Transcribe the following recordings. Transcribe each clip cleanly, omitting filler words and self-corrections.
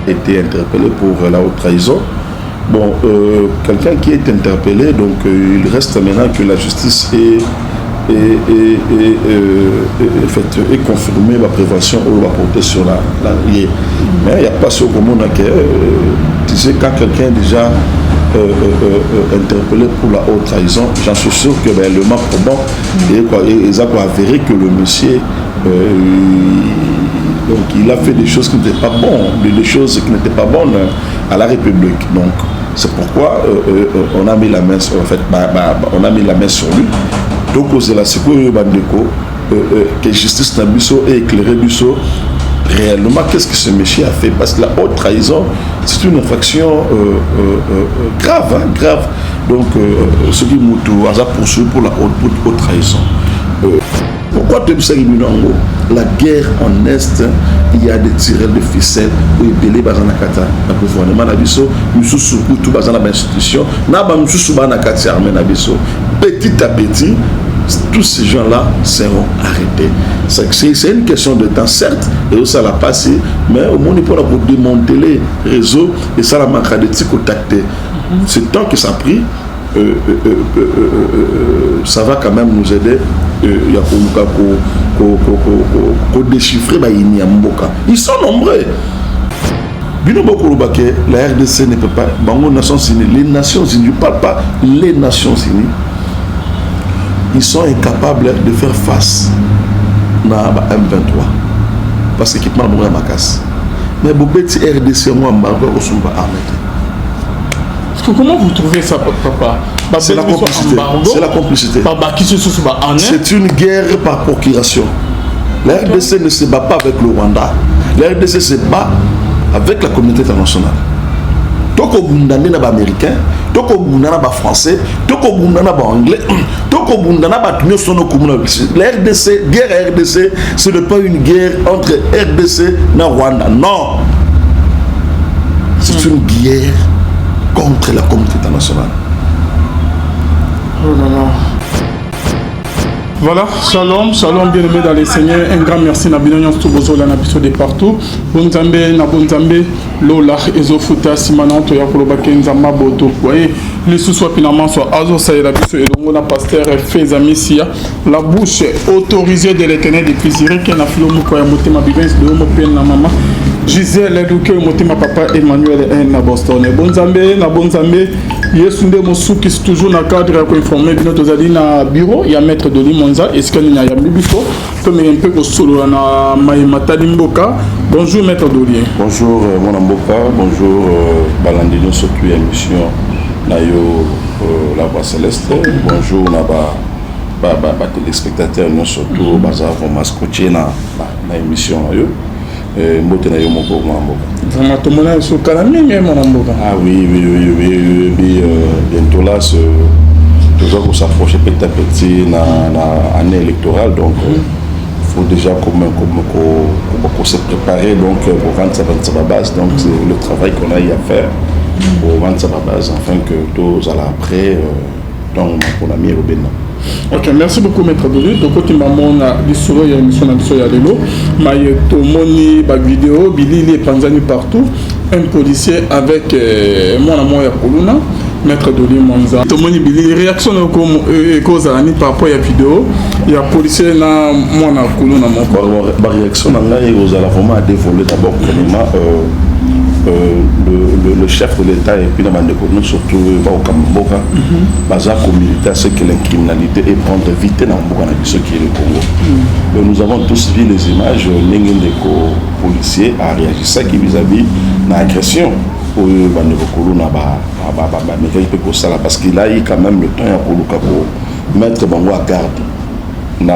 été interpellé pour la haute trahison. Bon, quelqu'un qui est interpellé, donc il reste maintenant que la justice est confirmée la prévention ou la portée sur la liée. Mais il n'y a pas ce commun que tu sais, quand quelqu'un est déjà interpellé pour la haute trahison, j'en suis sûr que le manque probant ils ont avéré que le monsieur donc il a fait des choses qui n'étaient pas bonnes, des choses qui n'étaient pas bonnes à la République. Donc c'est pourquoi on a mis la main sur, on a mis la main sur lui. Donc c'est la sécurité bandeko que justice n'a biso et éclairé biso réellement qu'est-ce que ce monsieur a fait, parce que la haute trahison c'est une infraction grave, hein, grave. Donc ce qui m'a poursuivi pour la haute trahison. Pourquoi tu sais la guerre en Est, il y a des tireurs de ficelle où il y a des bazanakata, le gouvernement nabiso, nous sous tout bazan la institution, n'a pas nous sous banakati armée nabiso. Petit à petit, tous ces gens-là seront arrêtés. C'est une question de temps, certes, et ça l'a passé, mais au moins il faut démonter les réseaux et ça la manquera de contacter. C'est tant que ça a pris. Ça va quand même nous aider à déchiffrer ils sont nombreux. La RDC ne peut pas, les Nations Unies, je ne parle pas les Nations Unies, ils sont incapables de faire face à M23 parce qu'équipement est ma casse. Mais si petit RDC moi comment vous trouvez ça, papa? C'est la complicité. C'est la complicité. C'est une guerre par procuration. La RDC ne se bat pas avec le Rwanda. La RDC se bat avec la communauté internationale. Toko bundane na ba américain, toko bundana ba français, toko bundana ba anglais, toko bundana ba tunyo sono komuna. La RDC, guerre RDC, ce n'est pas une guerre entre RDC et Rwanda. Non. C'est une guerre contre la communauté internationale. Oh là là. Voilà, shalom, shalom, bien-aimés dans les Seigneurs. Un grand merci à Binonion Stubozola Nabiso de partout. Bonzambe, Nabonzambe, Lola, Ezofuta, Simana, Toya Kolobaké, Nzamba, Boto. Vous voyez, les sous-sois finalement soit Azo Saïrabiso et Longo, la pasteur Fezamissia. La bouche autorisée de l'éternel des plaisirs qui n'a filé Moukoya Motema Bibens de Homopen, la maman. Gisèle Eduke Motema Papa Emmanuel N. Boston. Bonzambe, Nabonzambe. Yesunde Mosuki c'est toujours dans le cadre pour informer notre zali na bureau il y a maître Doli Monza est-ce qu'il y a bibiso comme un peu au solo na Maïmata Limboka. Bonjour maître Doli. Bonjour mon Amboka, bonjour Balandino surtout émission na yo la voix céleste. Bonjour na ba téléspectateurs nous surtout bazar vraiment scotché na émission na yo. Mbote na yo moko Amboka. Vraiment tout le monde est sur Kalami même mon Amboka. Ah oui, bientôt là toujours qu'on s'approche petit à petit dans l'année électorale, donc il faut déjà qu'on se préparer donc pour vendre sa base, donc c'est le travail qu'on a à faire pour vendre sa base afin que tous à l'après donc pour la mienne au Bénin. Ok, merci beaucoup maître Doli. Donc quand tu m'as montré l'histoire, il y a une émission d'histoire de l'eau. Mais tu m'as montré vidéo, Billy et Panzani partout. Un policier avec mon amour et Koluna, maître Doli Monza. Tu m'as Billy réaction comme cause à par rapport à la vidéo. Il y a policier là, mon amour Koluna. Ma réaction là, il vous a vraiment dévoilé d'abord premièrement. Le chef de l'État et puis nous surtout au Kamboka, Baza communauté à ce que l'incriminalité est prendre vite dans ce qui est le Congo. Nous avons tous vu les images, les policiers a réagi ça qui vis-à-vis de l'agression pour parce qu'il a eu quand même le temps pour mettre Bango à garde. Na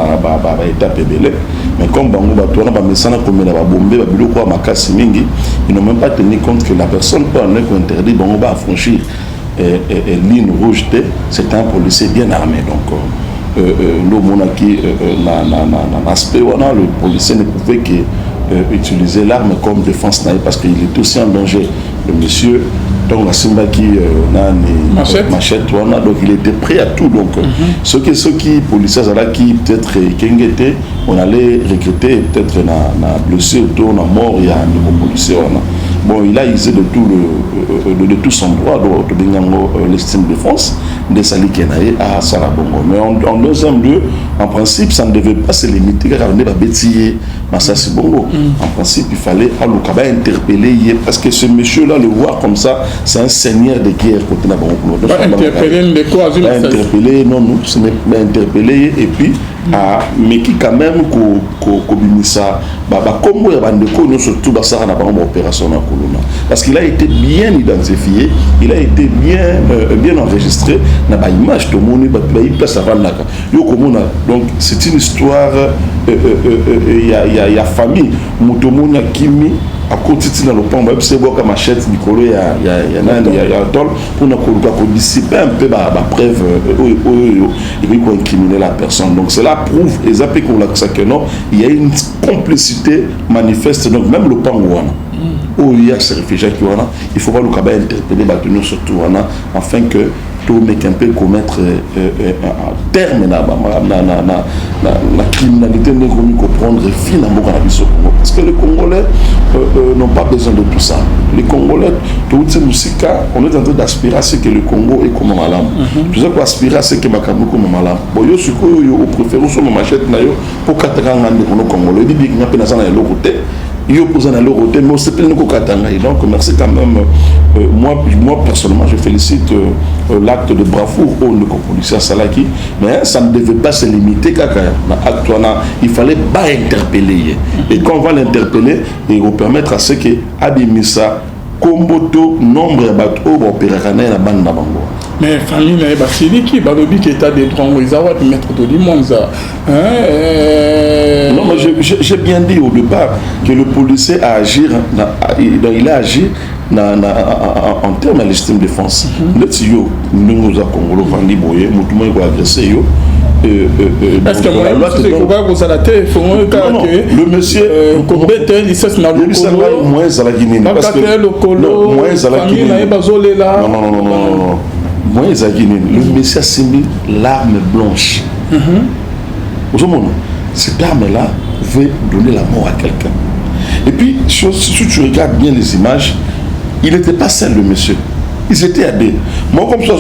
étape belé mais comme bango batona ba mesana comme na ba bombe ba biloko makasi mingi ils n'ont même pas tenu compte que la personne peut en être interdit bango ba franchir ligne rouge c'est un policier bien armé donc nous monaki na aspect wana le policier ne pouvait que utiliser l'arme comme défense parce qu'il est aussi en danger le monsieur donc la Simba qui machette donc il était prêt à tout donc ceux qui policiers qui peut-être on allait recruter peut-être na blessé autour na mort il y a un nouveau policier bon, il a usé de tout son droit de l'estime de France, de Sali Kenaye à Salabongo. Mais en deuxième lieu, en principe, ça ne devait pas se limiter car on est pas bêtisier Massassi Bongo. En principe, il fallait à Lukaba interpeller parce que ce monsieur-là, le voir comme ça, c'est un seigneur de guerre côté na Bongo. Interpeller, non, ce n'est pas interpeller et puis mais qui quand même ça comme surtout opération parce qu'il a été bien identifié, il a été bien enregistré dans l'image de mon place donc c'est une histoire il y a famille Mutomona Kimi à côté de l'opération même c'est quoi machette Nicolo il y a tol pour dissiper un peu la preuve et puis pour incriminer la personne. Donc cela prouve que non, il y a une complicité manifeste, donc même le Pangouana où il y a ces réfugiés qui ont, il faut pas le cabas interpeller Batounio surtout afin que tout mec un peu commettre un terme la criminalité n'est remis qu'au prendre finalement parce que les Congolais n'ont pas besoin de tout ça. Les Congolais, toutes ces musiques, on est en train d'aspirer à ce que le Congo est comme malam. Tout ça pour aspirer à ce que Makamou comme malam. Bon, yo ce que yo préférons sur ma machette na yo pour katanga ngande kono Congolais. Dit bien qu'il n'y a pas de l'autre yo posant à l'autre mais c'est plein de katanga. Donc merci quand même. Moi personnellement, je félicite l'acte de bravoure au policier Salaki, mais ça ne devait pas se limiter qu'à il fallait pas interpeller. Et quand on va l'interpeller, il va permettre à ce que Abimisa Komboto nombre de bateaux opérer la bande d'Abango. Mais famille n'a pas fini qui va le dire qu'il état des droits de mettre de l'immonza. Non, mais j'ai bien dit au départ que le policier a agi, il a agi en termes de l'estime de défense. Nous avons Congolo Vandi Boye, nous avons agressé. Est-ce que le monsieur le monsieur a simbi l'arme blanche. Cette arme-là veut donner la mort à quelqu'un. Et puis, si tu regardes bien les images, il n'était pas seul, le monsieur. Ils étaient à deux. Moi, comme ça,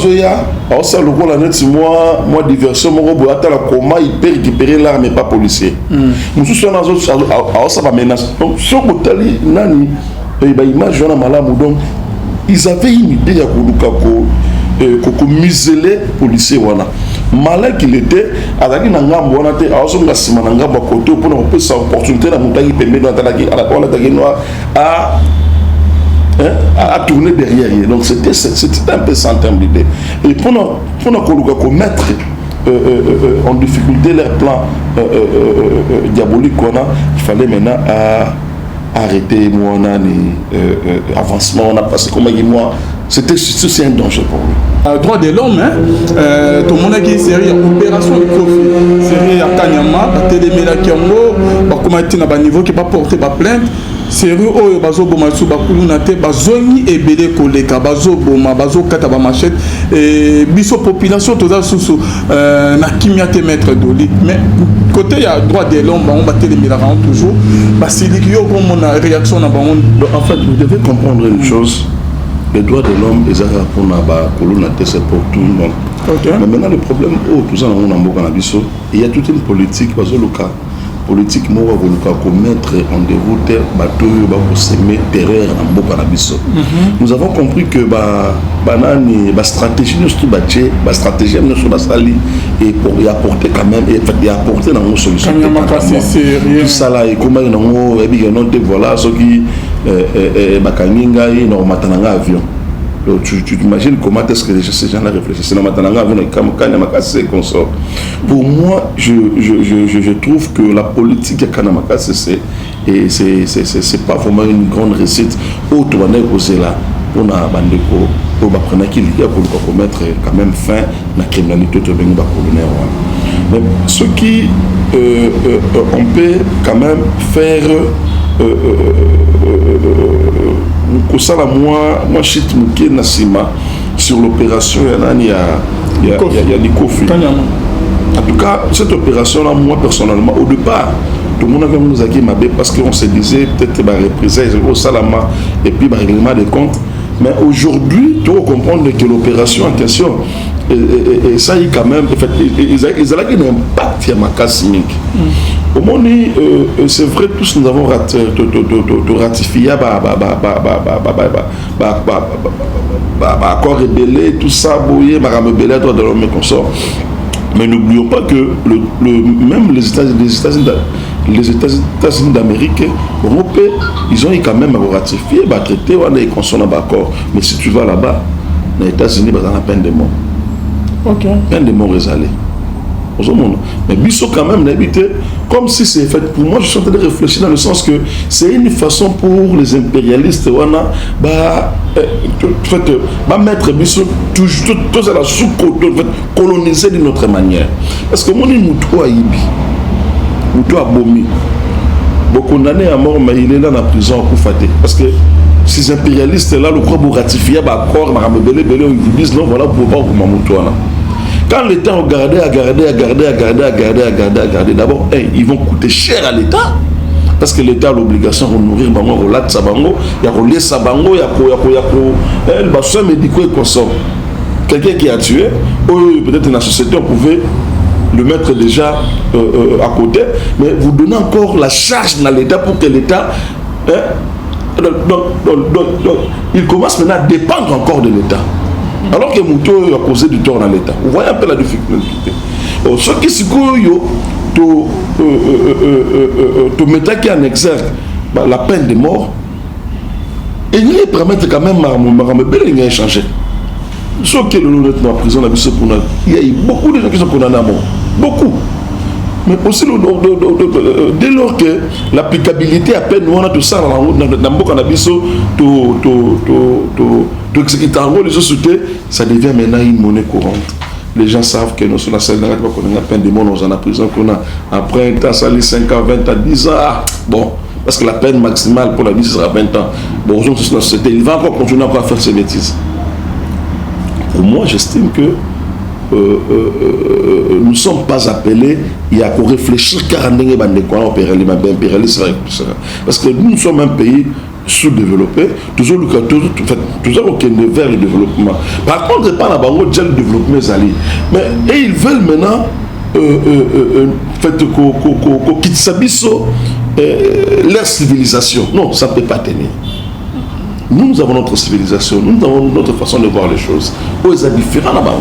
moi, diversion, moi, comment il peut récupérer l'arme et pas policier. Donc, si ils avaient une idée à museler policier wana malin qu'il était azaki na ngambo wana te aso nga sima na ngambo côté pour na pesa opportunité na mutaki pembe na talaki ala kola taki noa à tourner derrière. Donc c'était un peu sans terme d'idée. Et pour nous mettre en difficulté leur plan diabolique qu'on a, il fallait maintenant arrêter moi avancement on a passé comme moi. C'était un danger pour lui. Droit de l'homme, tout le monde a qui série opération de Kofi, série à Kanyama, à Téléméla Kiango, comment est-il à niveau qui va porter ma plainte. Série oyo bazo boma su bakulu na te bazoni ebele koleka bazo boma bazo kata ba machette et biso population toza susu na kimia te mettre doli mais côté il y a droit de l'homme on va téléméla toujours parce que yo comme on a réaction na en fait vous devez comprendre une chose. Les droits de l'homme, les arabes pour c'est pour tout le monde. Okay. Mais maintenant, le problème, il y a toute une politique, parce que le cas politique, moi, pour mettre en déroute, pour s'aimer terreur dans le nous avons compris que la stratégie de stratégie et pour y apporter quand même, et apporter dans nos solutions. Tout ça là, et comment voilà, ceux qui avion. Tu t'imagines comment est-ce que ces gens-là réfléchissent. Pour moi, je trouve que la politique à Kanamakase, c'est pas vraiment une grande réussite. Autre chose là, on a bandeko, pour mettre quand même fin à la criminalité de mais ce qui on peut quand même faire moi shit muke nasima sur l'opération il y a des Kofi. En tout cas cette opération là moi personnellement au départ tout le monde a nous acquis parce qu'on se disait peut-être représailles au Salama et puis règlement des comptes. Mais aujourd'hui, tu dois comprendre que l'opération en question, et ça y est quand même, ils ont un impact à ma casse-mique. Au moment où c'est vrai, tous nous avons ratifié accord rébellé, tout ça, bouillé, rebellé à droite de l'homme consort. Mais n'oublions pas que même les États-Unis d'Amérique, ils ont quand même ratifié, traité, on a consommé d'accord. Mais si tu vas là-bas, les États-Unis, ils ont la peine de mort. Ok. Peine de mort résalée. Mais Bissot quand même n'habite comme si c'est fait. Pour moi, je suis en train de réfléchir dans le sens que c'est une façon pour les impérialistes mettre Bissot toujours à la sous-coloniser d'une autre manière. Parce que mon Moutou a Ibi, Moutou a Bomi, beaucoup condamné à mort, mais il est là dans la prison à Koufaté. Parce que ces impérialistes là, le croient pour ratifier l'accord, ils disent non, voilà pour voir comment Moutou a. Quand l'État a gardé, d'abord, ils vont coûter cher à l'État. Parce que l'État a l'obligation de nourrir Bango, il y a relié Sabango, il y a le bassin médical et consomme. Quelqu'un qui a tué, peut-être dans la société, on pouvait le mettre déjà à côté, mais vous donnez encore la charge dans l'État pour que l'État. Donc, il commence maintenant à dépendre encore de l'État. Alors que Mouto a causé du tort dans l'État. Vous voyez un peu la difficulté. Ce qui se tu mets en exergue la peine de mort, et il permettre quand même à changer. Ce qui est le lieutenant en prison, il y a eu beaucoup de gens qui sont condamnés à mort. Beaucoup. Mais aussi, dès lors que l'applicabilité à peine, on a tout ça dans le ça devient maintenant une monnaie courante. Les gens savent que nous sommes la seule qu'on a peine de mort dans la prison, qu'on a après un temps, ça les 5 ans, 20 ans, 10 ans. Bon, parce que la peine maximale pour la vie, ce sera 20 ans. Bon, aujourd'hui, dans la société, il va encore continuer à faire ses bêtises. Pour moi, j'estime que nous ne sommes pas appelés à réfléchir car on est impérialiste. Parce que nous sommes un pays sous-développé, toujours vers le développement. Par contre, pas là-bas, on le développement, mais ils veulent maintenant leur civilisation. Non, ça ne peut pas tenir. Nous avons notre civilisation, nous avons notre façon de voir les choses. Eux, ils sont différents là-bas.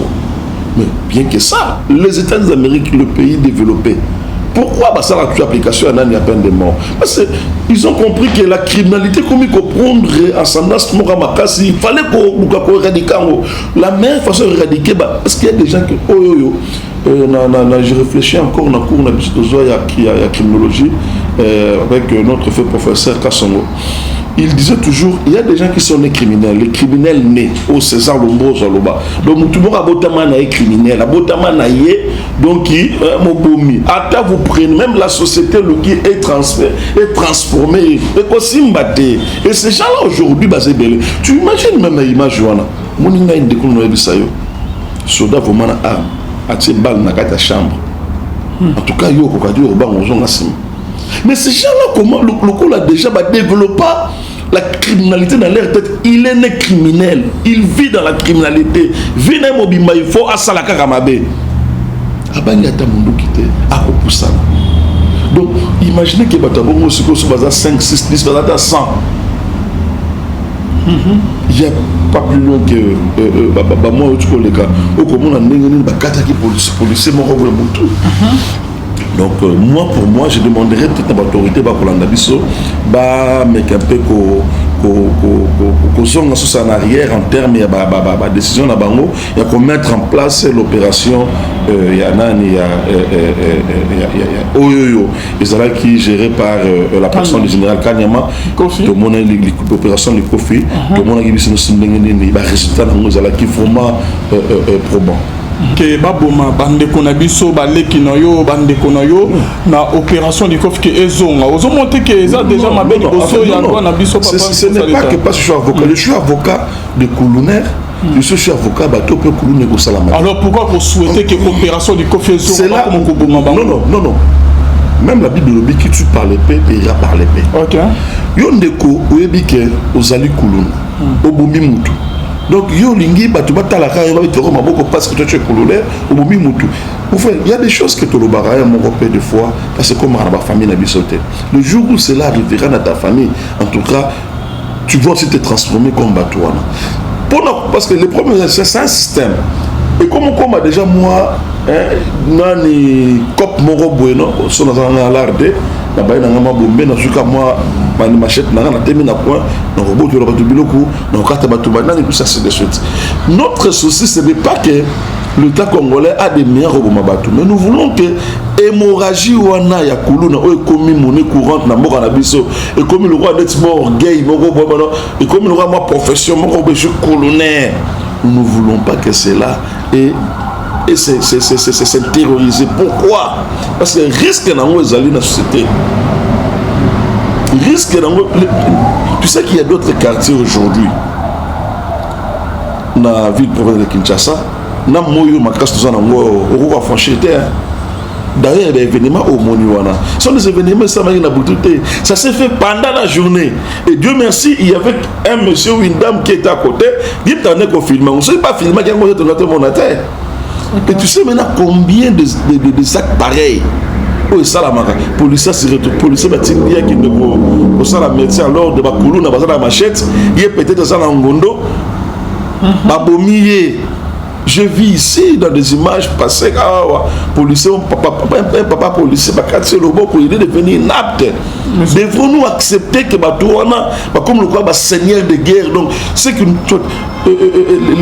Mais bien que ça, les États-Unis d'Amérique, le pays développé, pourquoi ça la application à la peine de mort? Parce qu'ils ont compris que la criminalité, comme il faut prendre ascendance, il fallait qu'on éradique. La meilleure façon d'éradiquer, parce qu'il y a des gens qui. Je réfléchis encore dans le cours de la criminologie avec notre fait professeur Kassongo. Il disait toujours, il y a des gens qui sont nés criminels, les criminels nés, au César Lombo, Zaloba. Donc, tout le monde a botamana est criminel, a botamana est, donc, Mobomi. Ata vous prenez, même la société, le qui est transformée, et ces gens-là aujourd'hui, basé belé. Tu imagines même l'image, Joana, mon ina une découvre dans Ebisayo, soldat vous mana arme, a tiré balle dans la chambre. En tout cas, yo, kokadi, au bas, on zone asim. Mais ces gens-là, comment le coup a déjà développé la criminalité dans leur tête? Il est né criminel, il vit dans la criminalité. Vine mobimba, il faut à Salaka Ramabe. Abanyata Mundu quitté, à Kopoussa. Donc, imaginez que Batabongo se pose sur 5, 6, 10, 100. Il n'y a pas plus loin que moi, tu connais les gars. Au commun, on a un kata qui policier, mon robe le. Donc moi, pour moi, je demanderais peut-être à l'autorité pour l'Andabiso, mais un peu qu'on soit en arrière en termes de décision là-bas, il y a qu'on mettre en place l'opération, il y a Oyoyo, Israël qui est géré par la personne du général Kanyama, l'opération de Kofi, de mon avis, c'est un résultat qui est vraiment probant. Que baboma bandeko na biso baleki na yo bandeko na yo na opération de Kofi que ezonga ozo monter que ça déjà ma belle bosso ya na biso papa. Ce n'est pas que parce que je suis avocat, je suis avocat de Koulouner. Je suis avocat bateau peut Koulouner au Salama. Alors pourquoi vous souhaitez que opération de Kofi ezonga comme Koboma? Non. même la Bible dit que tu parles l'épée paiera par l'épée. Ok. Yo ndeko oyebi ke ozali kuluna obomi mutu. Donc yo lingi batu batala ka yo bitoko maboko parce que toi tu es colonaire obomi mutu. Enfin, il y a des choses que tu l'obara mon repère de fois parce que comme dans ma famille n'a bisoté. Le jour où cela arrivera dans ta famille, en tout cas, tu vas aussi te transformer comme Batouana. Parce que le problème c'est un système. Et comme déjà moi, nani cop moro bueno, so na alarde, na baye na ngama bombe na suka moi, mani machette na na temi na point, na robot de batu biloko, na kata batu nani tout ça c'est de suite. Notre souci ce n'est pas que l'État congolais a des meilleurs robots mabatu, mais nous voulons que hémorragie wana ya kuluna o ekomi monnaie courante na mboka na biso, et comme le roi d'être mort gay, moko bono, et comme le roi ma profession, moko be je colonel. Nous ne voulons pas que c'est là et c'est terrorisé. Pourquoi? Parce que risque dans la société. Risque dans tu sais qu'il y a d'autres quartiers aujourd'hui dans la ville province de Kinshasa. Na moyo makasto za nango oko franchir terre. D'ailleurs, il y a des événements au Moniwana. Ce sont des événements ça s'est fait pendant la journée. Et Dieu merci, il y avait un monsieur ou une dame qui était à côté. Il était en filmé. On ne sait pas filmer qui a monté notre monataire. Et tu sais maintenant combien de sacs pareils. Oh, ça la marque. Policier s'est retrouvé. Policier va dire qu'il ne peut pas la médecin alors de Bakoulou, n'a pas la machette. Il est peut-être ça dans Ngondo. Babomier. Je vis ici dans des images passées. Policier, papa policier, il est devenu inapte. Devrons-nous accepter que Batouana, comme le quoi, seigneur de guerre, donc c'est que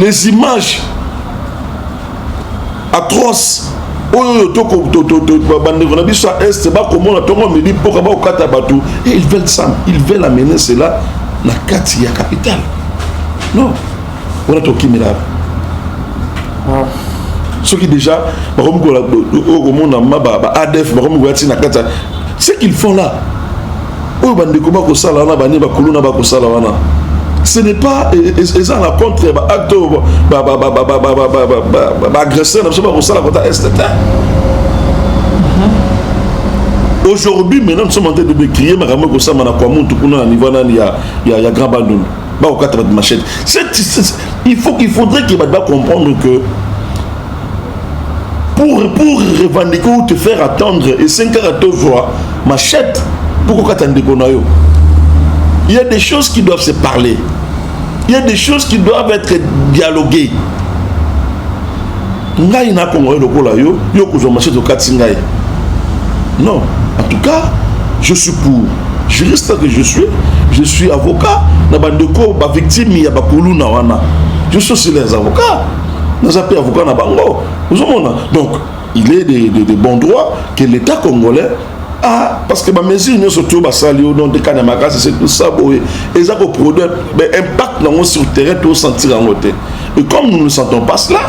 les images atroces. Et ils veulent ça, ils veulent amener cela dans la Katia capitale. Non, on a tout qui m'énerve. Ce qui déjà, ce qu'ils font là, ce n'est pas la contre agresseur. Aujourd'hui, maintenant, nous sommes en train de décrier il faudrait qu'il comprendre que pour revendiquer ou te faire attendre et 5 heures à toi joie machette pour il y a des choses qui doivent se parler, il y a des choses qui doivent être dialoguées. Non, en tout cas je suis pour juriste que je suis avocat na bandeko ba victime ya bakulu na wana je suis aussi les avocats nous appelons avocats na bango donc il est de bons droits que l'État congolais a parce que ma mesure nous surtout ba salio non de kanamaka c'est tout ça boy et ça ko produire impact dans sur le terrain tout sentir en côté et comme nous ne sentons pas cela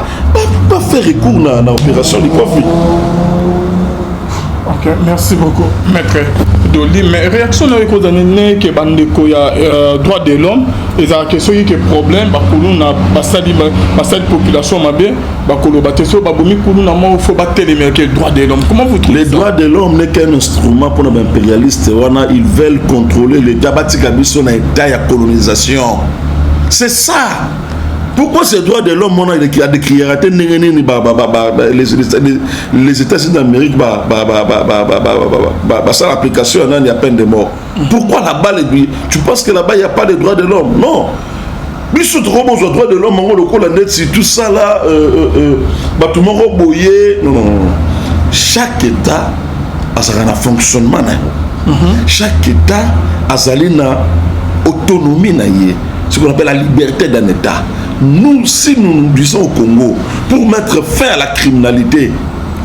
pas faire recours na opération du conflit. Ok, merci beaucoup, maître Doli. Mais réaction à l'école d'année que bandeko ya droit de l'homme, et ça que ceux qui problème, bah pour nous na basali population mabé, bah kolo bateso bah bomi pour nous na mo faut battre les merqués droit de l'homme. Comment vous trouvez? Les droits de l'homme n'est qu'un instrument pour nos impérialistes. Ils veulent contrôler les Jabati Kabiso na état ya colonisation. C'est ça. Pourquoi ces droits de l'homme on a des crières les États-Unis d'Amérique ça l'application il y a peine de mort. Pourquoi là-bas tu penses que là-bas il n'y a pas de droits de l'homme? Non. Mais ce droit de l'homme tout ça là tout le monde boyé. Non. Chaque État a un fonctionnement. Chaque État a une autonomie. Ce qu'on appelle la liberté d'un État. Nous, si nous disons au Congo, pour mettre fin à la criminalité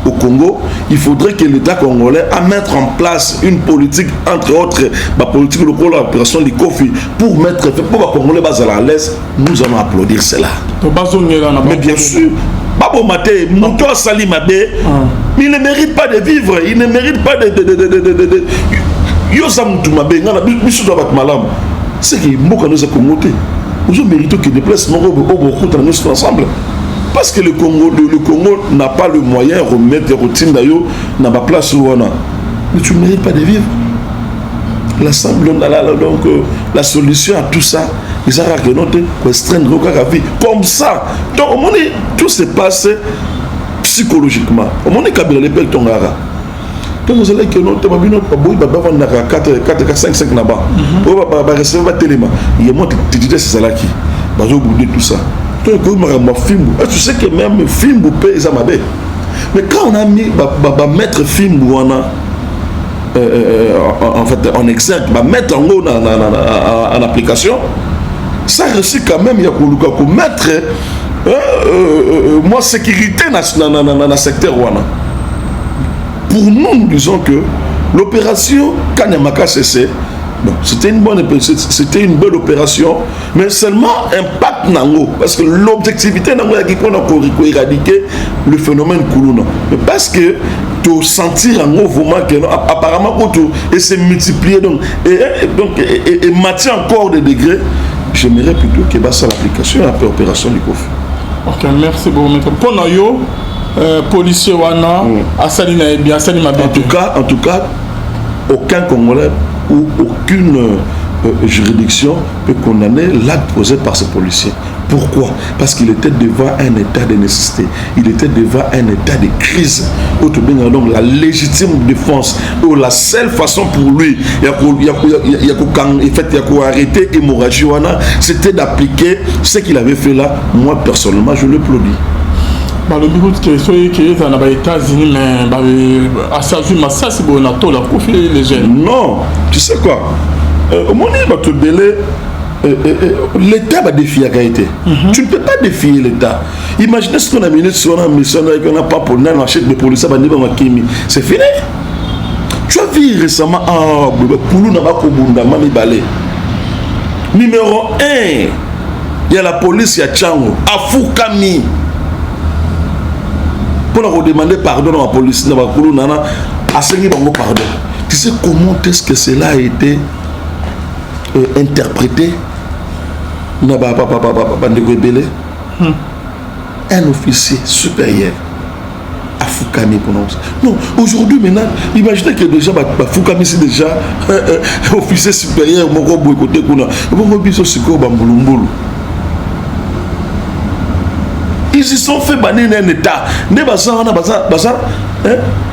au Congo, il faudrait que l'État congolais a mettre en place une politique, entre autres, la politique locale, l'opération du Kofi, pour mettre fin, pour que les Congolais basent à l'aise, nous allons applaudir cela. Mais bien sûr, Babo Maté, Mouto Sali Mabé, il ne mérite pas de vivre, il ne mérite pas de Yosam Toumabé, c'est que Mboka nous a commoté. Nous méritons que des places nous ensemble. Parce que le Congo n'a pas le moyen de remettre les routines d'ailleurs dans la place où on a. mais tu ne mérites pas de vivre. Donc, la solution à tout ça, ils ont raconté restreindre la vie. Comme ça. Donc, au moment tout se passe psychologiquement. Au moment où Kabila les ton gara. Donc, vous allez que nous, tu vas vendre 4, 5, 5 là-bas. On va recevoir tellement. Il y a moi, tu disais, c'est ça là qui. Va oublier tout ça. Donc, tu sais que même film vous paye, ça m'a. Mais quand on a mis, mettre film où on a. En fait, en exergue, mettre en haut en application, ça réussit quand même, il y a pour mettre moi sécurité dans le secteur. Pour nous, nous disons que l'opération Kanyamaka CC, bon, c'était une bonne opération, mais seulement impact nango, parce que l'objectivité nango qui pour éradiquer le phénomène Koulouna, mais parce que tu sentir un mouvement que apparemment et se multiplier donc et maintient encore des degrés, j'aimerais plutôt que ça l'application après opération du Kofi. Ok, merci beaucoup maître. Pour nous policier wana asalina bien asalina bien. En tout cas aucun Congolais ou aucune juridiction peut condamner l'acte posé par ce policier. Pourquoi? Parce qu'il était devant un état de nécessité, il était devant un état de crise. Donc la légitime défense, ou la seule façon pour lui, il y a arrêter l'hémorragie, c'était d'appliquer ce qu'il avait fait là. Moi personnellement, je l'applaudis. Le bureau de question est que dans les États-Unis, mais à Saint-Jean, ça c'est bon, on a tout la profil les jeunes. Non, tu sais quoi? Au moment où tu délai, l'État va défier la qualité. Tu ne peux pas défier l'État. Imaginez ce qu'on a mis sur une mission qu'on n'a pas pour nous, on achète des policiers, c'est fini. Tu as vu récemment, numéro 1, il y a la police, il y a Tchango, à Foukami. Pour leur demander pardon à la police, pardon. Tu sais comment est-ce que cela a été interprété? Un officier supérieur à Foukami prononce. Non, aujourd'hui maintenant, imaginez que déjà Foukami c'est déjà officier supérieur, ils y sont fait bannir un état.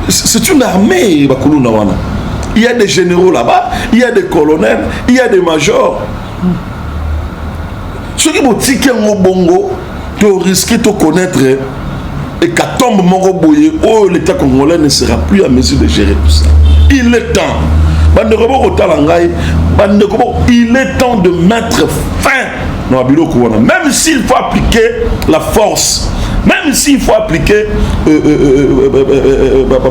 C'est une armée. Il y a des généraux là-bas, il y a des colonels, il y a des majors. Ceux qui vont tirer un bongo, tu risques de connaître et qu'à tombe mon boye, oh l'État congolais ne sera plus à mesure de gérer tout ça. Il est temps. Il est temps de mettre fin. Même s'il faut appliquer la force, même s'il faut appliquer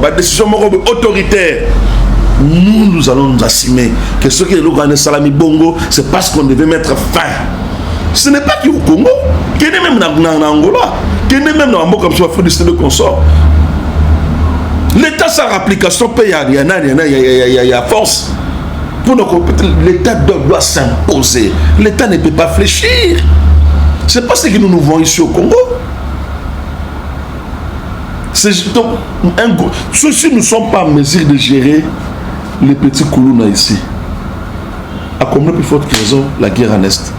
la décision autoritaire, nous allons nous assumer que ce qui est le Salami Bongo, c'est parce qu'on devait mettre fin. Ce n'est pas qu'au Congo, qui est même en Angola, qui est même dans un mot comme ça, il faut de consort. L'État sans application paye, il y a force. L'État doit s'imposer. L'État ne peut pas fléchir. C'est pas ce que nous voyons ici au Congo. Ceux-ci ne sont pas en mesure de gérer les petits Koulouna ici. À combien plus forte raison la guerre en Est.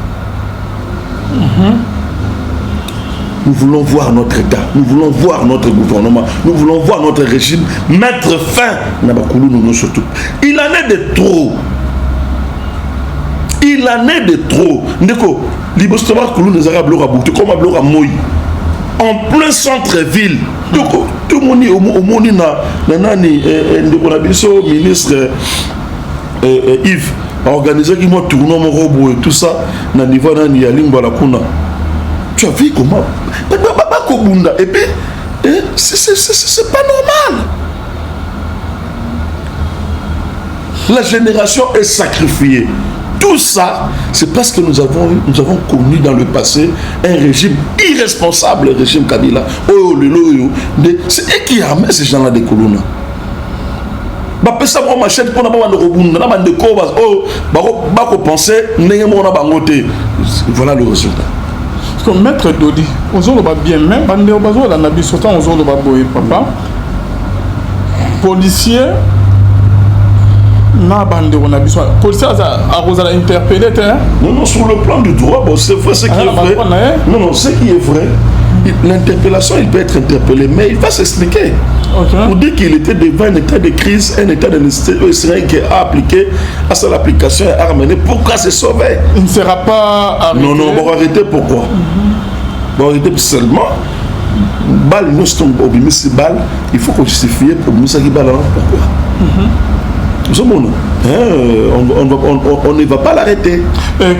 Nous voulons voir notre État, nous voulons voir notre gouvernement, nous voulons voir notre régime mettre fin à Koulouna surtout. Il en est de trop. Il en est de trop. Ndeko, l'Ibostoma Koulouna les Arabes l'ont rabouté comme Ablora Moï. En plein centre-ville. Donc, tout le monde au monde ministre Yves a organisé qui m'a tourné mon robot et tout ça dans le niveau de la Lingua la Kuna. Tu as vu comment? Et puis, c'est pas normal. La génération est sacrifiée. Tout ça, c'est parce que nous avons connu dans le passé un régime irresponsable, le régime Kabila. C'est eux qui arment ces gens-là des Koulouna. Voilà le résultat. Parce que maître Dodi, on va bien même, papa, policier, na bande on a besoin policier a interpellé non sur le plan du droit bon c'est vrai ce qui est vrai non ce qui est vrai l'interpellation il peut être interpellé mais il va s'expliquer pour dire qu'il était devant un état de crise un état de nécessité qui a appliqué à ça l'application est amenée pourquoi se sauver il ne sera pas arrêté non bon arrêter pourquoi bon arrêter seulement balle nous sommes obéis balle il faut qu'on justifie pour nous ça qui balle pourquoi on ne va pas l'arrêter.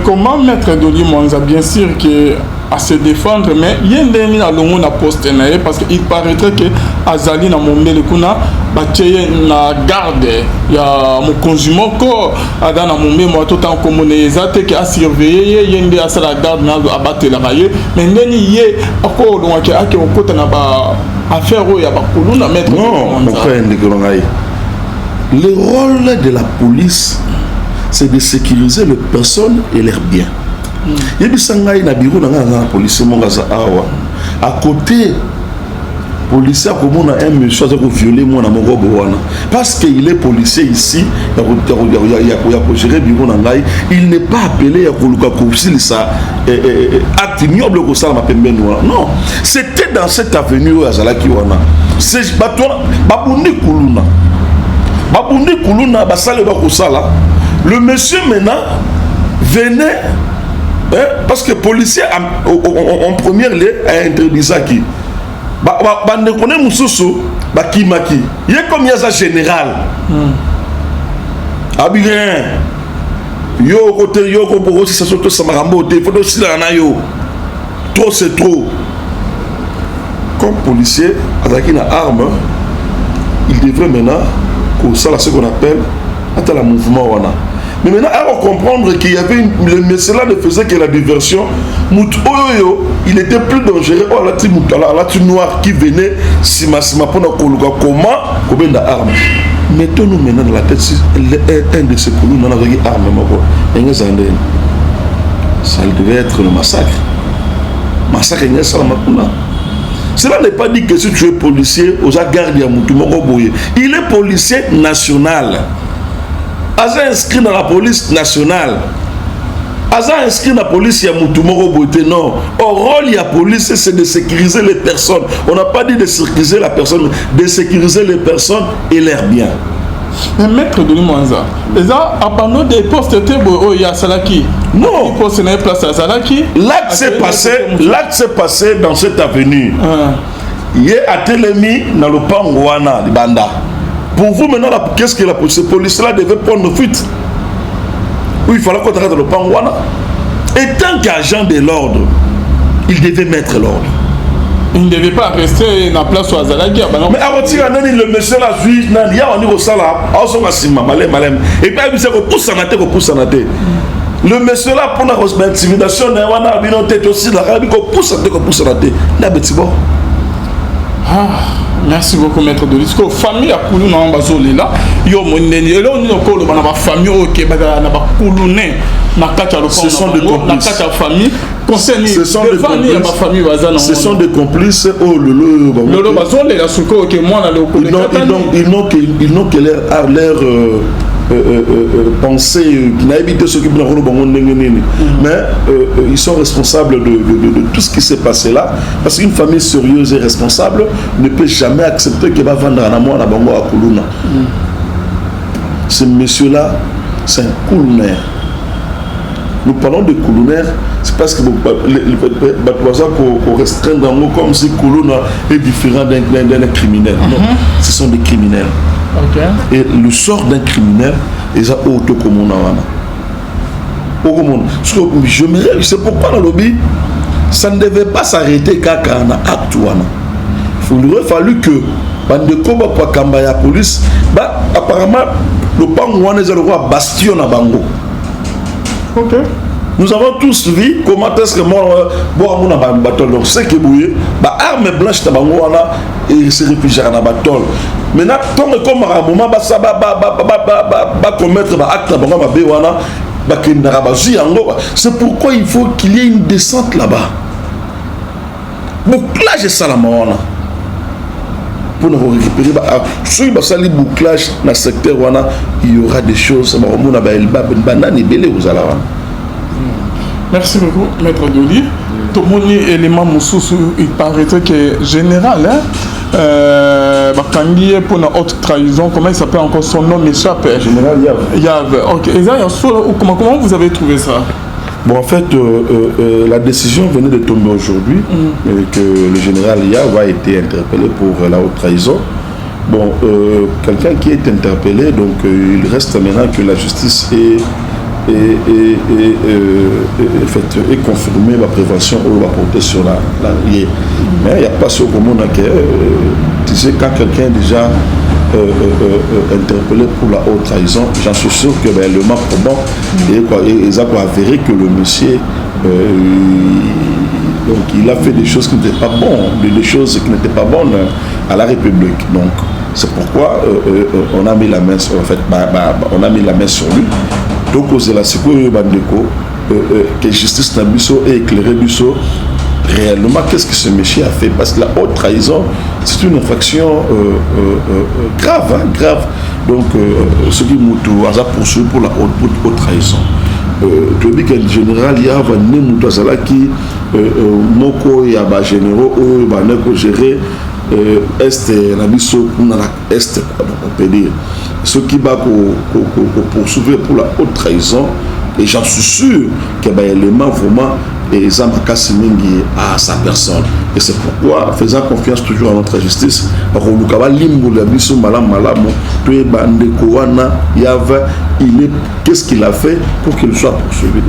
Comment Maître Doli Mwanza, bien sûr, que à se défendre, mais il y a un poste parce qu'il paraîtrait que Azali na Mombele kuna bateye na garde ya mon consumo ko adana Mombele moi tout en communé ezate que a surveiller yende à la garde na abattre la raye mais ndeni ye ako donc ake okota na ba affaire ya ba kuluna Maître non mon frère Ndikolongai. Le rôle de la police, c'est de sécuriser les personnes et leurs biens. Il y a des bureau dans la police, à côté, policier comme un monsieur qui a violé mon amour parce qu'il est policier ici, il n'est pas appelé à acte ignoble que ça non, c'était dans cette avenue à Zalakiwana. C'est Babundi Kuluna. Babundi Kuluna basale bakosala. Le monsieur maintenant venait parce que policier en première lieu a interdit ça qui bande connaît mususu bakimaki il est comme yaza général abirien yo côté yo ko boko ça surtout ça marambo te faut aussi na yo trop c'est trop comme policier avec une arme il devrait maintenant ça ce qu'on appelle un mouvement wana. Mais maintenant à comprendre qu'il y avait le message ne faisait que la diversion il était plus dangereux la team noire qui venait sima pour combien d'armes mettons-nous maintenant dans la tête si un de ces colons n'a avec arme ça devait être le massacre cela n'est pas dit que si tu es policier, aux gardes il est policier national. Aza inscrit dans la police nationale. Aza inscrit dans la police non. Au rôle de la police, c'est de sécuriser les personnes. On n'a pas dit de sécuriser la personne, de sécuriser les personnes et leurs biens. Mais Maître Doli Mwanza, apparemment des postes il y a Salaki. Non. Poste n'est place à Salaki. L'acte s'est passé dans cette avenue. Il y a Atelemi dans le Pangouana de Banda. Pour vous maintenant, qu'est-ce que la police-là devait prendre fuite? Oui, il fallait qu'on arrête le Pangouana. Et tant qu'agent de l'ordre, il devait mettre l'ordre. Il ne devait pas rester dans la place où Azalaki. Mais à retirer le monsieur là, il y a un niveau sala, et puis il dit que pousse en athée. Le monsieur là, pour la intimidation, il y a aussi la rabi, pousse en athée. Merci beaucoup, Maître Doli. Parce que la famille a coulé dans le bazole là. Yo moneni. Et là on est au col, on a famille au Québec, on a coulé. Ce sont des complices. Ce sont des complices. Oh le bazole là sous quoi que moi là le ils n'ont que l'air penser mais ils sont responsables de tout ce qui s'est passé là parce qu'une famille sérieuse et responsable ne peut jamais accepter qu'il va vendre un amour à Bango à Kuluna. Ce monsieur là c'est un coulunaire. Nous parlons de coulunaire, c'est parce que pour restreindre un mot comme si Kuluna est différent d'un criminel. Non, ce sont des criminels. Okay. Et le sort d'un criminel est ça auto comme on a. C'est pourquoi dans le lobby, ça ne devait pas s'arrêter car on a acte. Il aurait fallu que Bandeko Bakamba la police, apparemment le Pangouane est le roi bastion à Bango. Ok. Nous avons tous vu comment est-ce que moi, bon, donc c'est que bouillé, arme blanche tabangouana et se réfugier à Nabatol. Maintenant, tant que comme à un moment, commettre acte c'est pourquoi il faut qu'il y ait une descente là-bas. Bouclage et salamona. pour nous récupérer. Si il y a un bouclage dans le secteur, il y aura des choses. Merci beaucoup, Maître Doli. Tout le monde est élément moussous, il paraîtrait que général, Bakangi pour une haute trahison, comment il s'appelle encore, son nom m'échappe. Général Yav. Yav, ok. Et ça, comment vous avez trouvé ça? Bon, en fait, la décision venait de tomber aujourd'hui, que le général Yav a été interpellé pour la haute trahison. Bon, quelqu'un qui est interpellé, donc il reste maintenant que la justice est confirmée la prévention ou la portée sur la liée. Mais il n'y a pas ce commun que tu sais, quand quelqu'un est déjà interpellé pour la haute trahison, j'en suis sûr que le manque probant ils ont avéré que le monsieur donc il a fait des choses qui n'étaient pas bonnes, des choses qui n'étaient pas bonnes à la République. Donc c'est pourquoi on a mis la main sur, en fait, on a mis la main sur lui. Donc c'est la sécurité bandeko que justice Nabiso et éclairé Bisso réellement qu'est-ce que ce monsieur a fait, parce que la haute trahison c'est une infraction grave, hein, grave. Donc ce qui moutou a poursuivi pour la haute trahison. Tu dis que le général il y a un moutou qui moko ya ba généraux ou ba neko gérer est la mission pour la est, on peut dire ce qui va poursuivre pour la haute trahison, et j'en suis sûr qu'il y a un élément vraiment et à sa personne. Et c'est pourquoi, faisant confiance toujours à notre justice, qu'est-ce qu'il a fait pour qu'il soit poursuivi.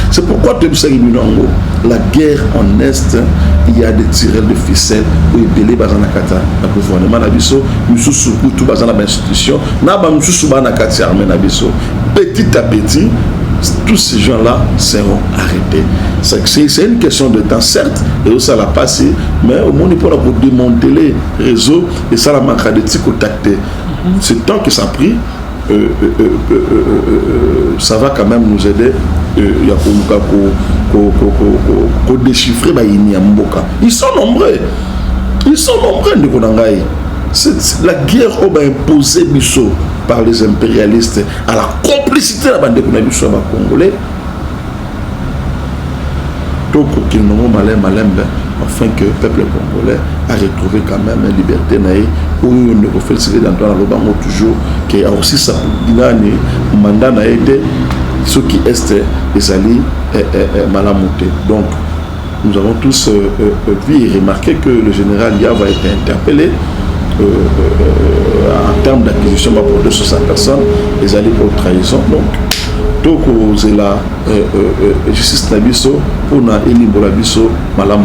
C'est pourquoi la guerre en Est, il y a des tireurs de ficelles où il y a des bazanakata, le gouvernement nabiso, nous sommes tout bazan institution, petit à petit. Tous ces gens-là seront arrêtés. C'est une question de temps, certes, et ça l'a passé, mais au moins il faut démonter les réseaux et ça la manquera de contacter. C'est tant que ça a pris, ça va quand même nous aider. Il y a pour déchiffrer ils sont nombreux. Ils sont nombreux de Konangaï. La guerre a imposé Bissot par les impérialistes à la complicité de la bande de Congolais. Donc, qu'il nous malin, afin que le peuple congolais a retrouvé quand même une liberté où on ne fait le dans le banc toujours, qui a aussi sa mandat n'a été ce qui est les alliés malamonté. Donc, nous avons tous vu et remarqué que le général Yav a été interpellé. En termes d'acquisition de 60 personnes, les alliés pour trahison. Donc, tout cause la justice Nabiso pour na élibérer Nabiso malam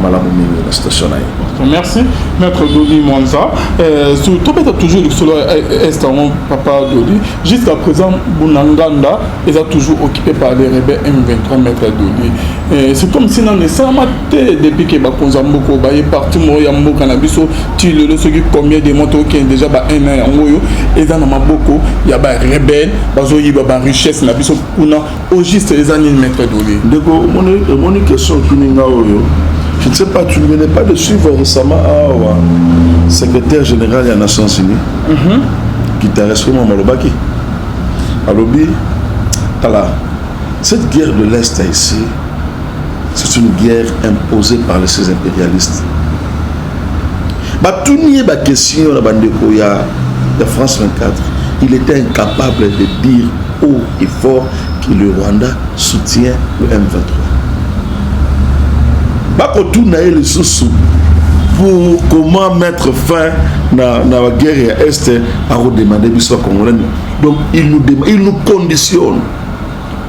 la station. Merci, Maître Doli Mwanza. Surtout toujours le solo est papa Doli. Jusqu'à présent, Bunanganda est toujours occupé par les rebelles M23, Maître Doli. C'est comme si on est depuis que Bakonzamboko est parti mourir en Mokanabiso, tu le sais combien de motos qui ont déjà un an en Moyo, et dans Maboko, il y a des rebelles, il y a des richesses, au juste les années, Maître Doli. Mon question je ne sais pas, tu ne venais pas de suivre récemment secrétaire général des Nations Unies qui t'a reçu mon Malobaki. Alobi, cette guerre de l'Est ici, c'est une guerre imposée par ces impérialistes. Tout n'y est question de France 24. Il était incapable de dire haut et fort que le Rwanda soutient le M23. Les sous pour comment mettre fin à la guerre à Est à redemander l'histoire congolaise. Donc il nous conditionne.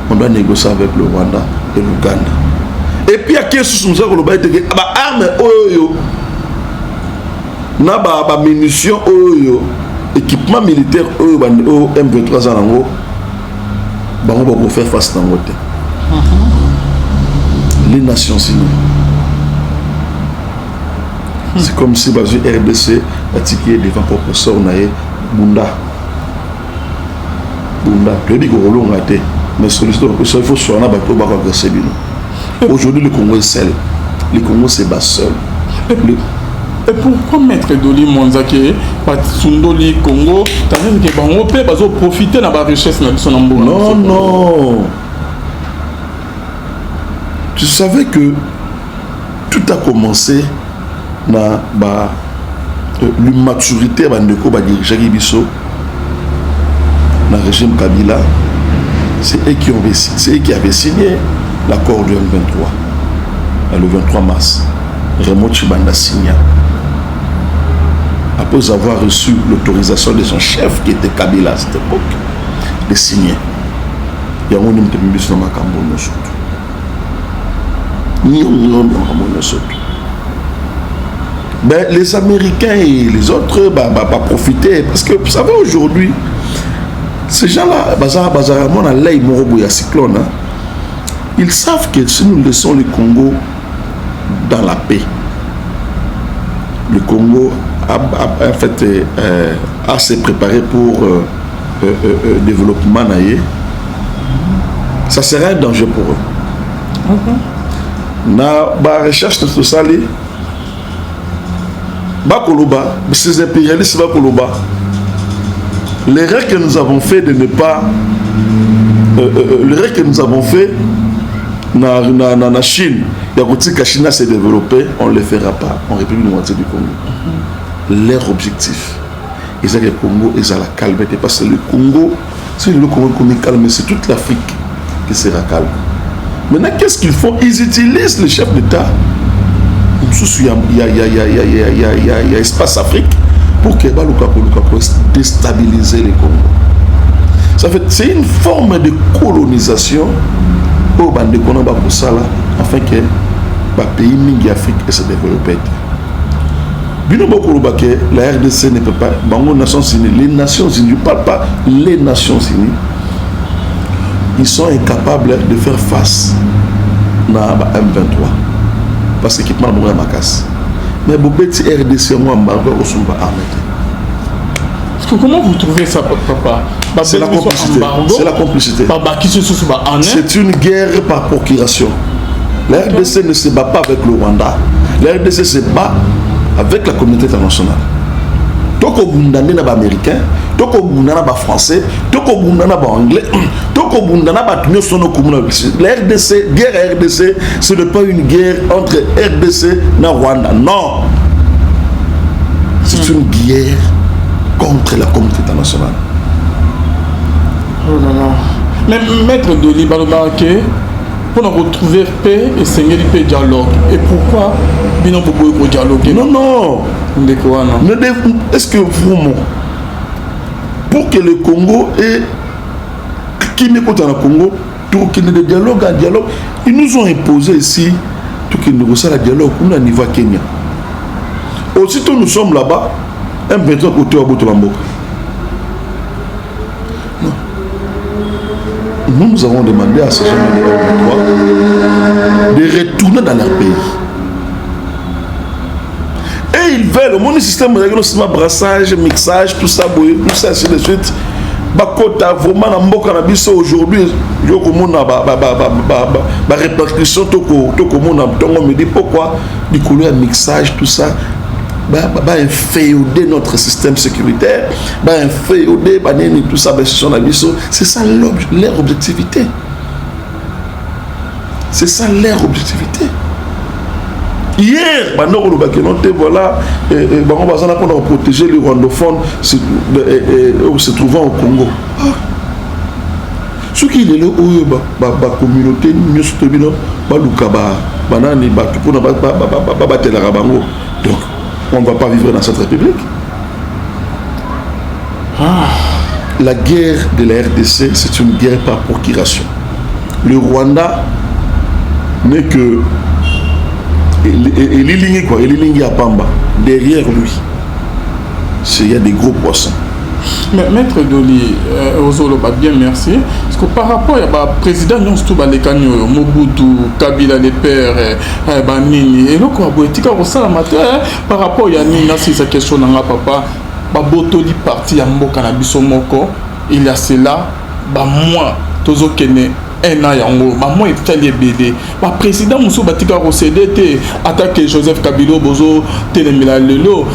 On doit négocier avec le Rwanda et l'Ouganda. Et puis il y a quelque chose comme ça que l'on armes oyo na munitions oyo équipement militaire oyo M23 zanango bango ba faire face dans l'autre. Les Nations Unies. C'est comme si le RDC a tiqué devant professeur Naé Bunda. Tu dis que l'on a été, mais solliciter il faut soigner la bateau pour agresser. Aujourd'hui, le Congo est seul. Le Congo c'est bas seul. Et pourquoi Maître Doli Monzake, Sundoli Congo, c'est-à-dire que bango pe bazo profiter na ba richesse na biso na mboka? Non, non. Tu savais que tout a commencé na l'immaturité bandeko ba dirigeants biso na régime Kabila. C'est eux qui avaient signé l'accord du M23 le 23 mars. Raymond Tshibanda signa. Après avoir reçu l'autorisation de son chef qui était Kabila à cette époque, de signer. Il y a un homme qui a mis sur ma cambo surtout. Ben, les Américains et les autres profitaient parce que vous savez aujourd'hui ces gens-là, ils savent que si nous laissons le Congo dans la paix, le Congo a s'est préparé pour développement naïe, ça serait un danger pour eux. Na recherche de tout ça, ces impérialistes l'erreur que nous avons fait de ne pas l'erreur que nous avons fait na Chine, la Chine s'est développée, on ne le fera pas en République démocratique du Congo. Leur objectif, ils ont le Congo, ils ont la calmeté, parce que le Congo, si le Congo est calme, c'est toute l'Afrique qui sera calme. Maintenant, qu'est-ce qu'ils font? Ils utilisent le chef d'État. Il y a espace Afrique pour que déstabiliser les Congo. C'est une forme de colonisation pour afin que le pays mingi Afrique se développe. La RDC ne peut pas. Les Nations Unies, je ne parle pas les Nations Unies, ils sont incapables de faire face à M23 parce qu'équipement est ma casse. Mais si petit RDC moi comment vous trouvez ça, papa? C'est la complicité. C'est la complicité. C'est une guerre par procuration. La RDC ne se bat pas avec le Rwanda. La RDC se bat avec la communauté internationale. Toko bundane na ba américain, toko bundana ba français, toko bundana ba anglais, toko bundana ba tunyo sono komuna. La RDC, guerre RDC, ce n'est pas une guerre entre RDC et Rwanda. Non. C'est une guerre contre la communauté internationale. Oh là là. Mais Maître Doli Balobarake, pour nous retrouver paix et seigneur paix dialogue. Et pourquoi nous pouvons dialoguer? Non, non. Est-ce que vraiment, pour que le Congo ait qui n'est pas dans le Congo, tout qu'il y ait de dialogue en dialogue, ils nous ont imposé ici tout qu'il nous reçoit le dialogue au niveau Kenya. Aussitôt nous sommes là-bas, un béton côté à Botolambo. Nous avons demandé à ces gens de retourner dans leur pays. Et ils veulent, au monde système de brassage, mixage, tout ça, ainsi de suite. Bakota, vraiment, dans Mboka Nabiso aujourd'hui, il y a répartition, on me dit pourquoi, du couleur mixage, tout ça. Inféoder notre système sécuritaire, inféoder tout ça, c'est ça leur objectivité. C'est ça leur objectivité. Hier, voilà, on a protégé les rwandophones se trouvant au Congo. Ce qui est là, la communauté, donc, on ne va pas vivre dans cette république. La guerre de la RDC, c'est une guerre par procuration. Le Rwanda n'est que Elilingi à Pamba. Derrière lui, il y a des gros poissons. Mais Maître Doli, bien merci. Parce que par rapport à président Mobutu, Kabila, les pères, Banini, et le par rapport à Nina, c'est sa question, papa, Botoli parti à Mboka Nabiso Moko, il y a cela, moi, Tozo Kene, un an yango maman etali ebele baprésident mosusu batika kosede te atake Joseph Kabila bozo telemela lelo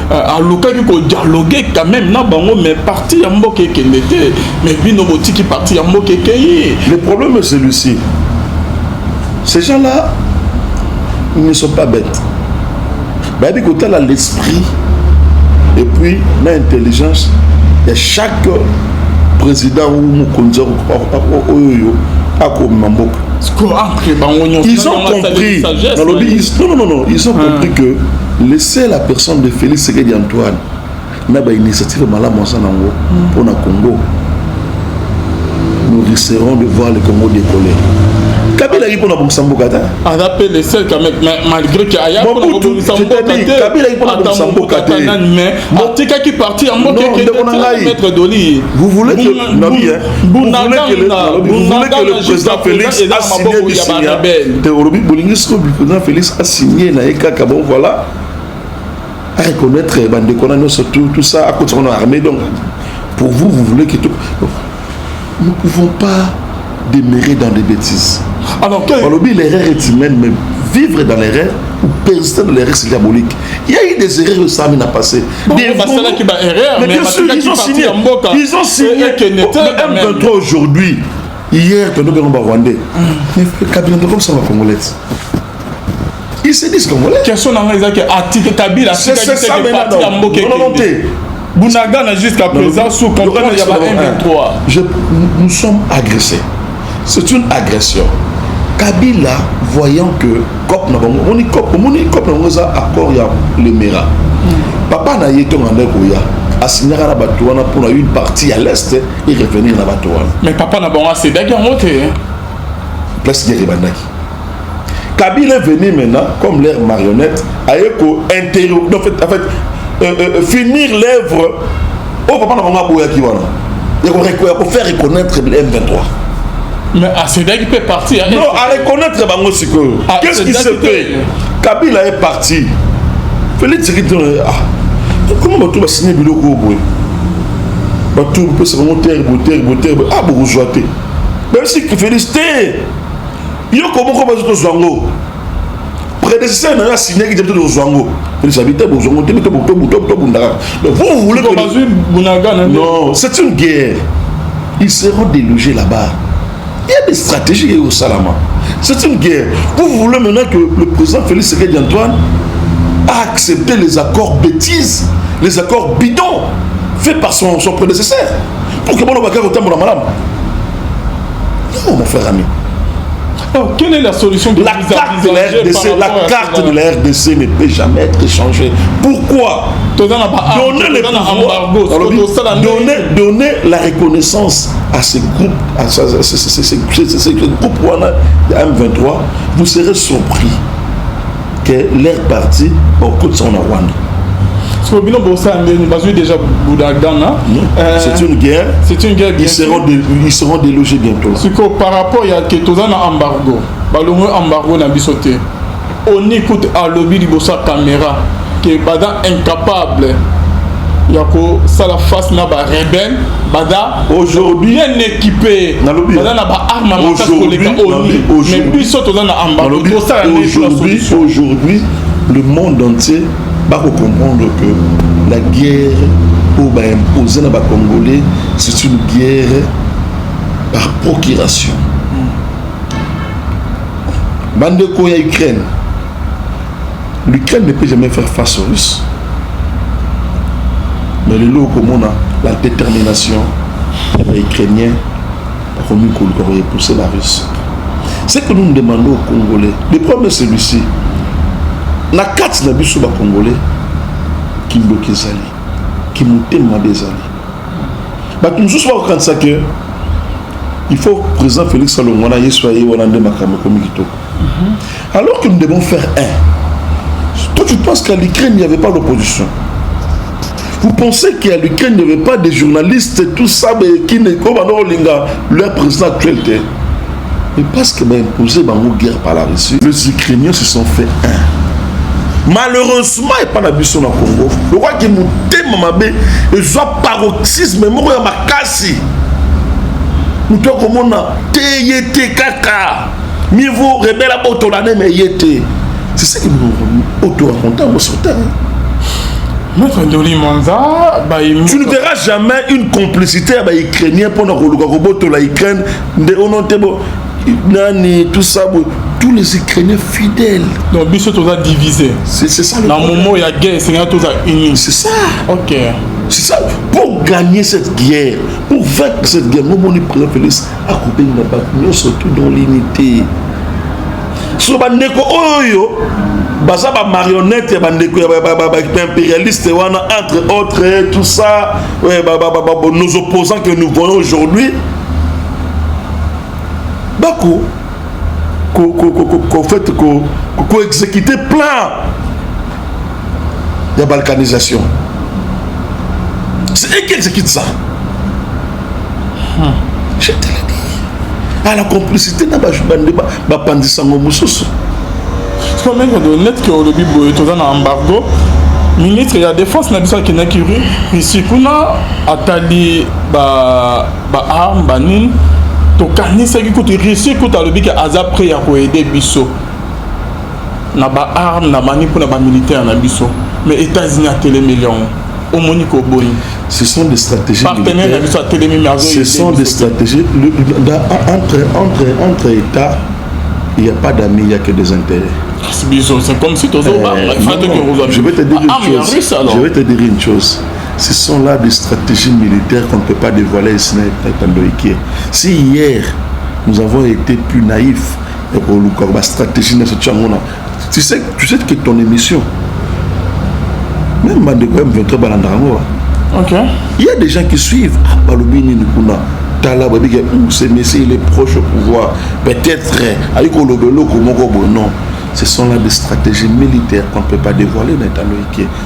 alukaki kodialogue quand même na bango mais parti ya mboka ekende te mais bino botiki parti ya mboka ekei. Le problème est celui-ci, ces gens-là ils ne sont pas bêtes. Bah, côté là l'esprit et puis l'intelligence de chaque président ou Mokonza ils ont compris non ils ont compris que laisser la personne de Félix Tshisekedi Antoine n'a pas une initiative malade pour le Congo. Nous risquerons de voir le Congo décoller. Kabila yi pona bomsambo kata. On appelle les seuls quand même malgré qu'il y a Kabila yi pona bomsambo kata. Mais Artika qui parti en mot que maître Doli. Vous voulez que le président Félix a signé du signal. Le président Félix a signé la EKA bon voilà. À reconnaître Bandekona surtout tout ça à côté de l'armée donc pour vous voulez que tout nous ne pouvons pas demeurer dans des bêtises. Alors que l'erreur est humaine, même vivre dans l'erreur ou persister dans l'erreur, c'est diabolique. Il y a eu des erreurs que ça n'a passé. Mais bien sûr, ils ont signé. Ils ont signé. Le M23 aujourd'hui, hier, que nous avons rwandais. Mais Kabila, comme ça va congolais. Ils se disent congolais. Question dans les articles Kabila, c'est ça maintenant. Bounagana jusqu'à présent sous contrôle il y a M23. Nous sommes agressés. C'est une agression. Kabila voyant que COP n'a pas accord il y a le Mera. Papa n'a été en Andakoya. A signé à la Batouana pour une partie à l'est et revenir à la Batouana. Mais papa n'a pas assez d'accord monté. Place de Ribandaki. Kabila est venu maintenant comme l'air marionnette à interrompre. En fait, finir l'œuvre. Oh, papa n'a pas bouillé qui voilà. Il faut faire reconnaître le M23. Mais Aseda qui peut partir. Non, à reconnaître Bango Siko. Qu'est-ce qui se fait? Kabila est parti. Félix Tshisekedi comment tu vas signer le biloko boy? Batou peut se remonter, ah bourgeois. Même si Félix Té. Yo comment tu vas Zwango? Prédécesseur n'a signé qui était au Zwango. Les habitants au Zwango, tu vous voulez que non, c'est une guerre. Ils seront délogés là-bas. Il y a des stratégies au Salama. C'est une guerre. Vous voulez maintenant que le président Félix Tshisekedi Antoine a accepté les accords bêtises, les accords bidons faits par son prédécesseur. Pour que mon Bakar autant mon madame. Non, mon frère ami. Alors, quelle est la solution de la carte de la RDC ne peut jamais être changée. Pourquoi? Donner la reconnaissance à ces groupes, à ces groupes de M23, vous serez surpris que leur parti au côté de son Rwanda. C'est une guerre. Ils seront délogés bientôt. Par rapport à un embargo, on écoute à lobby de la caméra qui est incapable. Yako sala face na ba rebelle bada aujourd'hui bien équipé bada na ba arme aujourd'hui le monde entier va comprendre que la guerre pour imposer na ba Congolais c'est une guerre par procuration. Bandeko ya Ukraine, l'Ukraine ne peut jamais faire face aux Russes. Mais le lot comme on a la détermination des Ukrainiens pour repousser la Russie. Ce que nous demandons aux Congolais, le problème est celui-ci. La carte n'a pas sur les Congolais qui bloquent les alliés, qui montent des alliés. Nous sommes quand ça que il faut que le président Félix Salomona soyez hollandais Makamoko. Alors que nous devons faire un. Toi tu penses qu'à l'Ukraine il n'y avait pas d'opposition? Vous pensez qu'à l'Ukraine, il n'y avait pas des journalistes et tout ça, mais qui ne comme leur président actuel. Mais parce que imposé une guerre par la Russie, les Ukrainiens se sont fait un. Malheureusement, il n'y a pas d'ambition dans le Congo. Le roi qui m'a dit, il y a un paroxysme, il y a un casse. nous te commandons te kaka mieux vaut rebelle à autolané mais yété c'est ça que nous auto-racontons au sautin. Maître Ndoli Manza, tu ne verras jamais une complicité avec les Ukrainiens pendant que le robot de l'Ukraine, tout ça, tous les Ukrainiens fidèles. Donc, Bissot a divisé. C'est ça le problème. Dans le moment où il y a guerre, c'est un uni. C'est ça. Ok. C'est ça. Pour gagner cette guerre, pour vaincre cette guerre, nous avons préféré accompagner la bataille, surtout dans l'unité. So bandeko oyo baza ba marionnette bandeko ya impérialiste entre autres tout ça nos opposants que nous voyons aujourd'hui bako fait exécuter plein de balkanisation. C'est eux qui exécutent ça. Je te l'ai dit. À la complicité na bandisa ngomususu. C'est comme net que au début boyotoza na embargo. Ministre ya défense na biso ki na kiri ici kuna atali ba arme banin to kanisa ki ko to réussir ko ta lobi ke aza prêt ya ko aider biso. Na ba arme na mani pour na ba militaire na biso. Mais États-Unis a télé millions. Au Monico Boy. Ce sont des stratégies militaires. Ce sont des stratégies. Entre États, il n'y a pas d'amis, il n'y a que des intérêts. C'est comme si tu je vais te dire une chose. Je vais te dire une chose. Ce sont là des stratégies militaires qu'on ne peut pas dévoiler ici. Si hier, nous avons été plus naïfs pour la stratégie de ce tu sais que ton émission, même Mandeko M23 Balandarango. Ok. Il y a des gens qui suivent. Balobini Nukuna. Tala Babi, ce messieurs il est proche au pouvoir. Peut-être avec Olobelo Komokobo. Non. Ce sont là des stratégies militaires qu'on ne peut pas dévoiler dans l'État.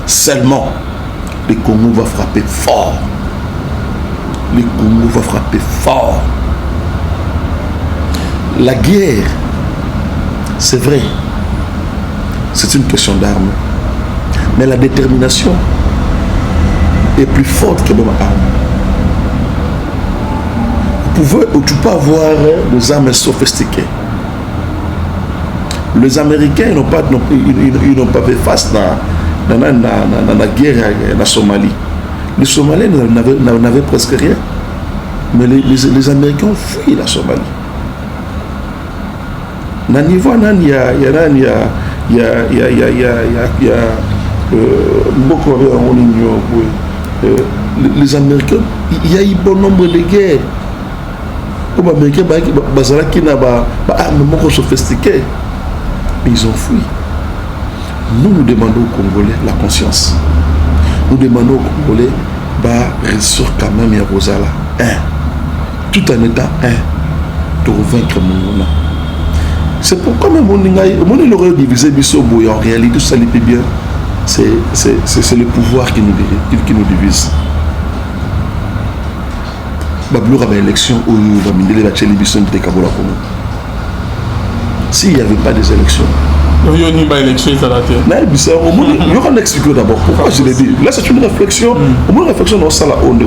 Seulement, le Congo va frapper fort. Le Congo va frapper fort. La guerre, c'est vrai. C'est une question d'armes. Mais la détermination est plus forte que même arme. Tu peux avoir des armes sophistiquées. Les Américains ils n'ont pas fait face dans la guerre en Somalie. Les Somaliens n'avaient presque rien. Mais les Américains ont fui la Somalie. Les Américains, il y a eu bon nombre de guerres. Les Américains, ils ont armes sophistiquées. Ils ont fui. Nous demandons aux Congolais la conscience. Nous demandons aux Congolais de réussir quand même à Rosala. Tout en étant de vaincre mon nom. C'est pourquoi même on aurait divisé Bissobo en réalité tout ça l'était bien. C'est le pouvoir qui nous divise. Bablo avait élection où il va mener la télévision de Kabola Komo. S'il n'y avait pas des élections. Il n'y a pas d'élection, ça l'a été. Il y aura un expliquer d'abord. Pourquoi je l'ai dit? Là, c'est une réflexion. Au moins, réflexion dans la onde.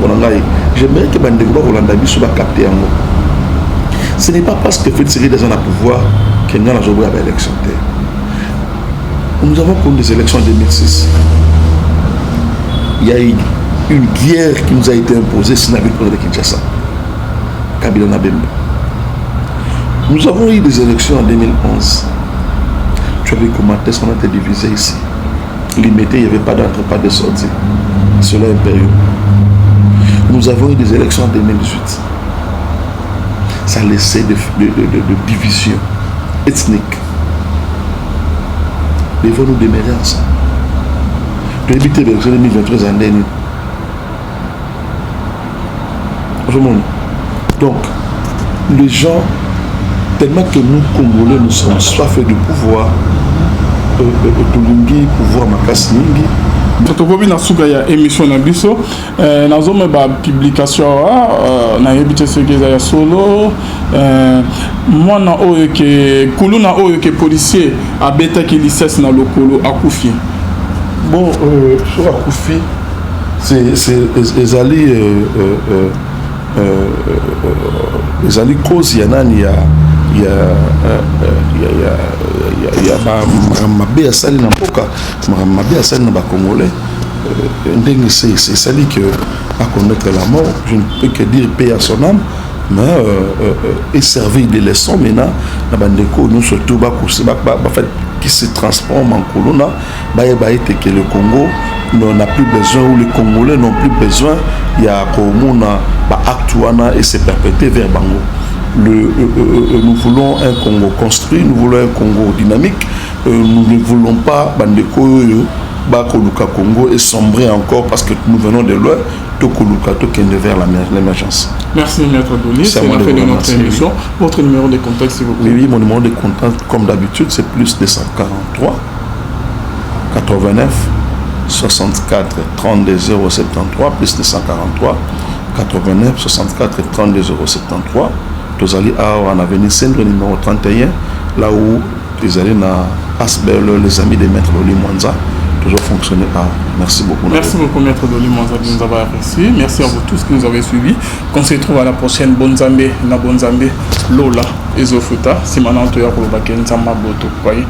J'aimerais que Bandegouba Rolanda soit capté en moi. Ce n'est pas parce que Félix Série est dans le pouvoir qu'il y a une élection. Nous avons connu des élections en 2006. Il y a eu une guerre qui nous a été imposée sur la victoire de Kinshasa. Kabila Nabembe. Nous avons eu des élections en 2011. Tu avais commenté ce qu'on a été divisé ici. Limité, il n'y avait pas d'entrée, pas de sortie. Cela est impérieux. Nous avons eu des élections en 2018. Ça a laissé de division ethnique. Devons-nous demeurer ensemble. De éviter l'élection 2023 en dernier. Donc, les gens, tellement que nous, Congolais, nous sommes soifs de pouvoir, pouvoir makasi mingi. Tokobi na suka ya émission na biso nazoma ba publication na yebite seke za ya solo mwana oyo ke kuluna oyo ke policier abeta ki licence na lokolo akufi. Bon sur akufi c'est ezali les alliés cause il y a mabe ya sali na mboka mabe ya sali na ba congolais ndenge c'est sali que à connaître la mort, je ne peux que dire paix à son âme, mais et servir des leçons maintenant na bandeko nous surtout qui se transforme en colonna que le Congo n'a plus besoin, ou les Congolais n'ont plus besoin, il y a actuana et se perpétuer vers Bango. Nous voulons un Congo construit, nous voulons un Congo dynamique, nous ne voulons pas bandeko Bakoluka Congo et sombrer encore parce que nous venons de loin, Tokoluka Tokende vers l'émergence. Merci Maître Doli, c'est la fin de notre émission. Votre numéro de contact s'il vous plaît. Oui, mon numéro de contact comme d'habitude c'est plus 243 89 64 32 073 plus 243 89 64 32 073. Tous allez en avenir Centre numéro 31 là où les allez na Asbel les amis de Maître Doli Mwanza. Toujours fonctionner. Merci beaucoup. Merci beaucoup, Maître Doli Mwanza, de nous avoir apprécié. Merci à vous tous qui nous avez suivis. Qu'on se retrouve à la prochaine. Bonzambe, na Bonzambe, Lola, Ezofuta, Simana Antoya Kolobaken, Zamba Boto. Bye.